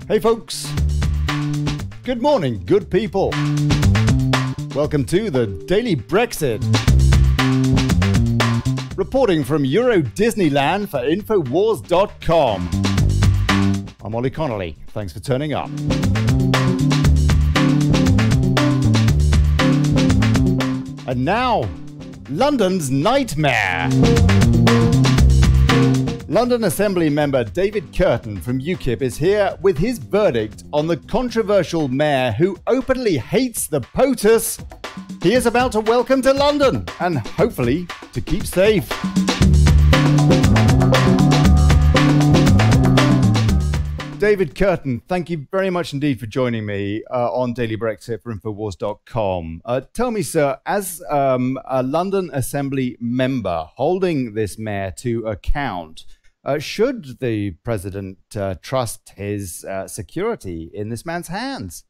Hey folks, good morning, good people. Welcome to the Daily Brexit. Reporting from Euro Disneyland for Infowars.com. I'm Olly Connelly, thanks for turning up. And now, London's nightmare. London Assembly Member David Kurten from UKIP is here with his verdict on the controversial mayor who openly hates the POTUS he is about to welcome to London and hopefully to keep safe. David Kurten, thank you very much indeed for joining me on Daily Brexit for Infowars.com. Tell me, sir, as a London Assembly member holding this mayor to account, should the president trust his security in this man's hands?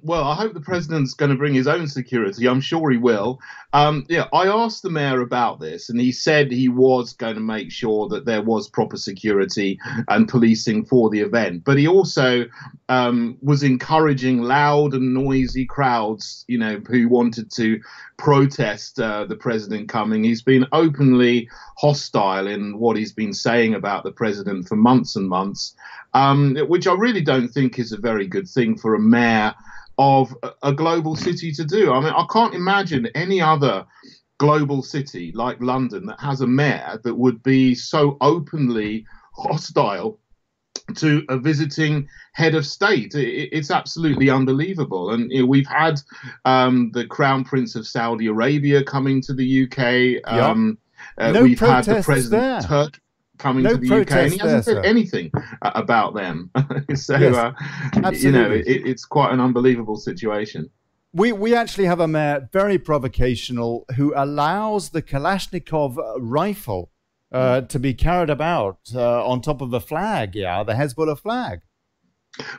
Well, I hope the president's going to bring his own security. I'm sure he will. Yeah, I asked the mayor about this, and he said he was going to make sure that there was proper security and policing for the event. But he also was encouraging loud and noisy crowds, you know, who wanted to protest the president coming. He's been openly hostile in what he's been saying about the president for months and months, which I really don't think is a very good thing for a mayor of a global city to do. I mean, I can't imagine any other global city like London that has a mayor that would be so openly hostile to a visiting head of state. It's absolutely unbelievable. And you know, we've had the Crown Prince of Saudi Arabia coming to the UK. We've had the President of Turkey coming to the UK, and he hasn't said anything about them. So, you know, it's quite an unbelievable situation. We actually have a mayor, very provocational, who allows the Kalashnikov rifle to be carried about on top of the flag, the Hezbollah flag.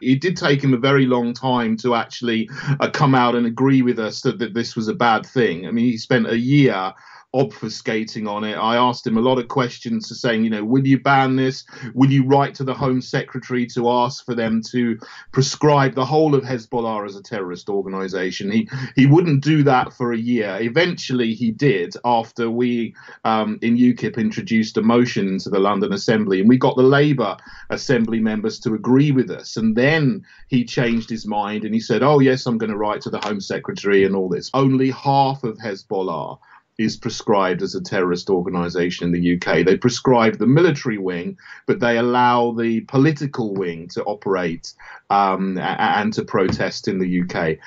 It did take him a very long time to actually come out and agree with us that this was a bad thing. I mean, he spent a year obfuscating on it. I asked him a lot of questions to saying, you know, will you ban this? Will you write to the Home Secretary to ask for them to prescribe the whole of Hezbollah as a terrorist organization? He wouldn't do that for a year. Eventually he did, after we in UKIP introduced a motion into the London Assembly, and we got the Labour Assembly members to agree with us. And then he changed his mind and he said, oh yes, I'm going to write to the Home Secretary and all this. Only half of Hezbollah is prescribed as a terrorist organization in the UK. They prescribe the military wing, but they allow the political wing to operate and to protest in the UK.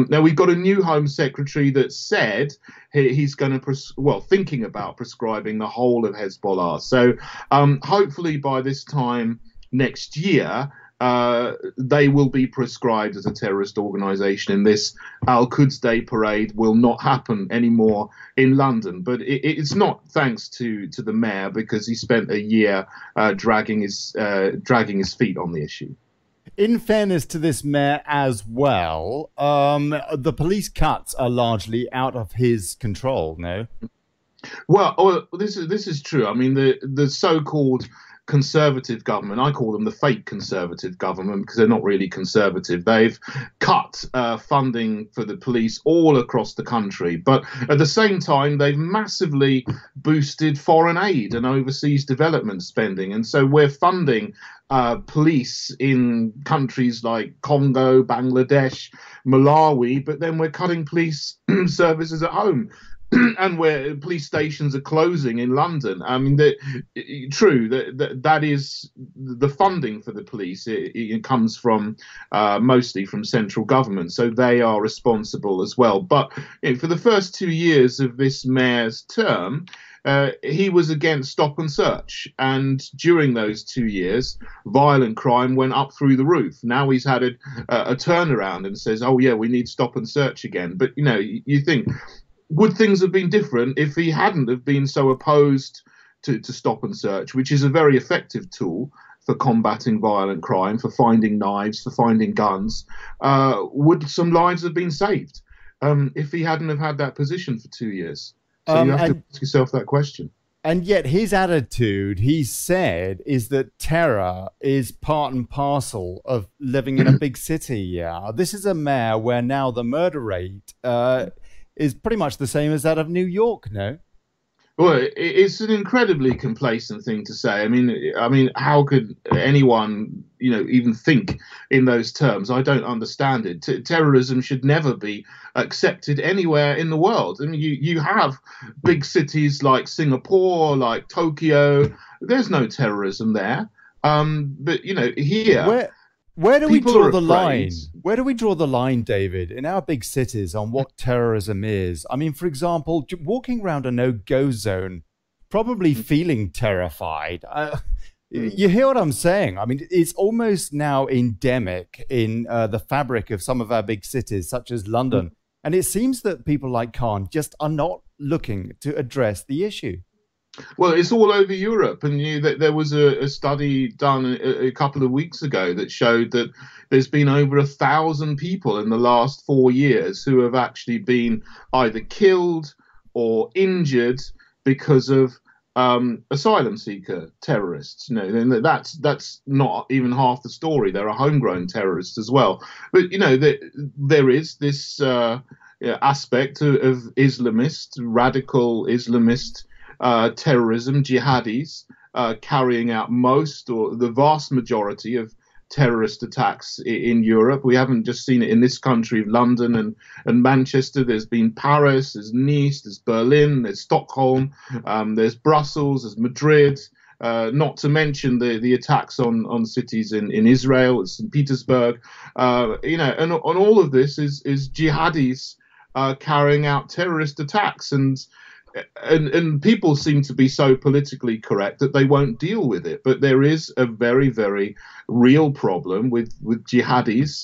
Now, we've got a new Home Secretary that said he's going to, thinking about prescribing the whole of Hezbollah. So hopefully by this time next year, they will be prescribed as a terrorist organization, and this Al-Quds Day parade will not happen anymore in London. But it's not thanks to the mayor, because he spent a year dragging his feet on the issue. In fairness to this mayor as well, the police cuts are largely out of his control, no? Well, this is true. I mean, the so-called Conservative government, I call them the fake Conservative government because they're not really conservative. They've cut funding for the police all across the country, but at the same time they've massively boosted foreign aid and overseas development spending, and so we're funding police in countries like Congo, Bangladesh, Malawi, but then we're cutting police services at home. And where police stations are closing in London. I mean, true, that is the funding for the police. It comes from mostly from central government, so they are responsible as well. But for the first 2 years of this mayor's term, he was against stop and search, and during those 2 years, violent crime went up through the roof. Now he's had a turnaround and says, "Oh yeah, we need stop and search again." But you know, you think, would things have been different if he hadn't have been so opposed to stop and search, which is a very effective tool for combating violent crime, for finding knives, for finding guns? Would some lives have been saved if he hadn't have had that position for 2 years? So you have to ask yourself that question. And yet his attitude, he said, is that terror is part and parcel of living in a big city. Yeah, this is a mayor where now the murder rate is pretty much the same as that of New York, no? Well, it's an incredibly complacent thing to say. I mean, how could anyone, even think in those terms? I don't understand it. Terrorism should never be accepted anywhere in the world. I mean, you have big cities like Singapore, like Tokyo. There's no terrorism there. But here. Where do we draw the line? Where do we draw the line, David, in our big cities on what terrorism is? I mean, for example, walking around a no-go zone, probably feeling terrified. You hear what I'm saying? I mean, it's almost now endemic in the fabric of some of our big cities, such as London. And it seems that people like Khan just are not looking to address the issue. Well, it's all over Europe, and there was a study done a couple of weeks ago that showed that there's been over 1,000 people in the last 4 years who have actually been either killed or injured because of asylum seeker terrorists. That's not even half the story. There are homegrown terrorists as well. But there is this aspect of radical Islamist terrorism, jihadis, carrying out most or the vast majority of terrorist attacks in Europe. We haven't just seen it in this country, London and Manchester. There's been Paris, there's Nice, there's Berlin, there's Stockholm, there's Brussels, there's Madrid. Not to mention the attacks on cities in Israel, St. Petersburg. And all of this is jihadis carrying out terrorist attacks, and people seem to be so politically correct that they won't deal with it. But there is a very, very real problem with jihadis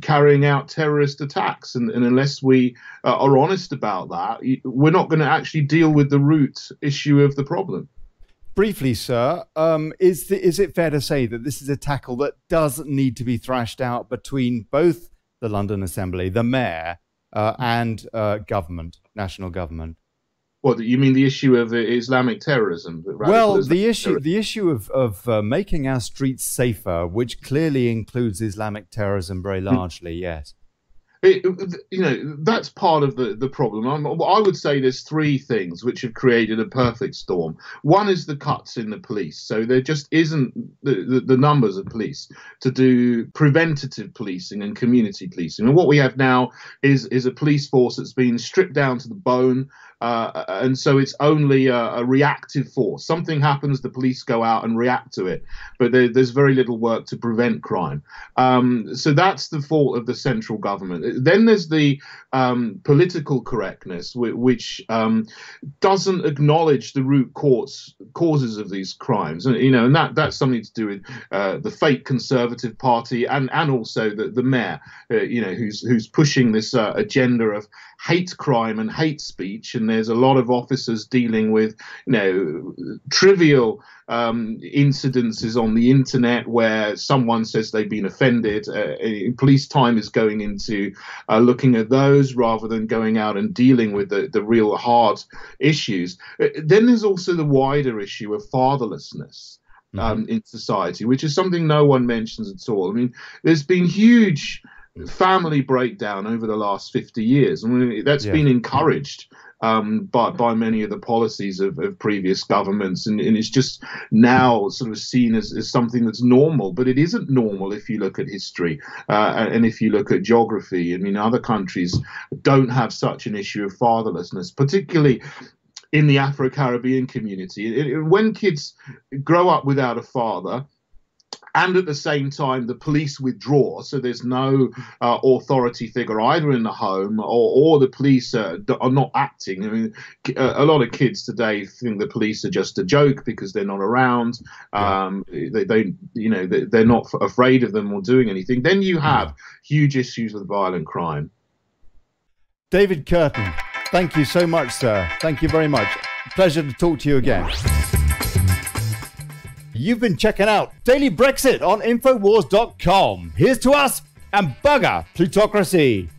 carrying out terrorist attacks. And unless we are honest about that, we're not going to actually deal with the root issue of the problem. Briefly, sir, is it fair to say that this is a tackle that does need to be thrashed out between both the London Assembly, the mayor, and government, national government? What, you mean the issue of Islamic terrorism? Well, the issue of making our streets safer, which clearly includes Islamic terrorism very largely, yes. That's part of the problem. I would say there's three things which have created a perfect storm. One is the cuts in the police. So there just isn't the numbers of police to do preventative policing and community policing. And what we have now is a police force that's been stripped down to the bone. And so it's only a reactive force. Something happens, the police go out and react to it. But there's very little work to prevent crime. So that's the fault of the central government. Then there's the political correctness, which doesn't acknowledge the root causes of these crimes. And that's something to do with the fake Conservative Party and also the mayor, who's pushing this agenda of hate crime and hate speech. And there's a lot of officers dealing with, trivial incidences on the internet where someone says they've been offended. Police time is going into looking at those rather than going out and dealing with the real hard issues. Then there's also the wider issue of fatherlessness in society, which is something no one mentions at all. I mean, there's been huge family breakdown over the last 50 years. I mean, that's been encouraged by many of the policies of previous governments, and it's just now sort of seen as something that's normal, but it isn't normal if you look at history and if you look at geography. I mean, other countries don't have such an issue of fatherlessness, particularly in the Afro-Caribbean community. When kids grow up without a father, and at the same time, the police withdraw, so there's no authority figure either in the home or the police are not acting. I mean, a lot of kids today think the police are just a joke because they're not around. They're not afraid of them or doing anything. Then you have huge issues with violent crime. David Kurten, thank you so much, sir. Thank you very much. Pleasure to talk to you again. You've been checking out Daily Brexit on Infowars.com. Here's to us and bugger plutocracy.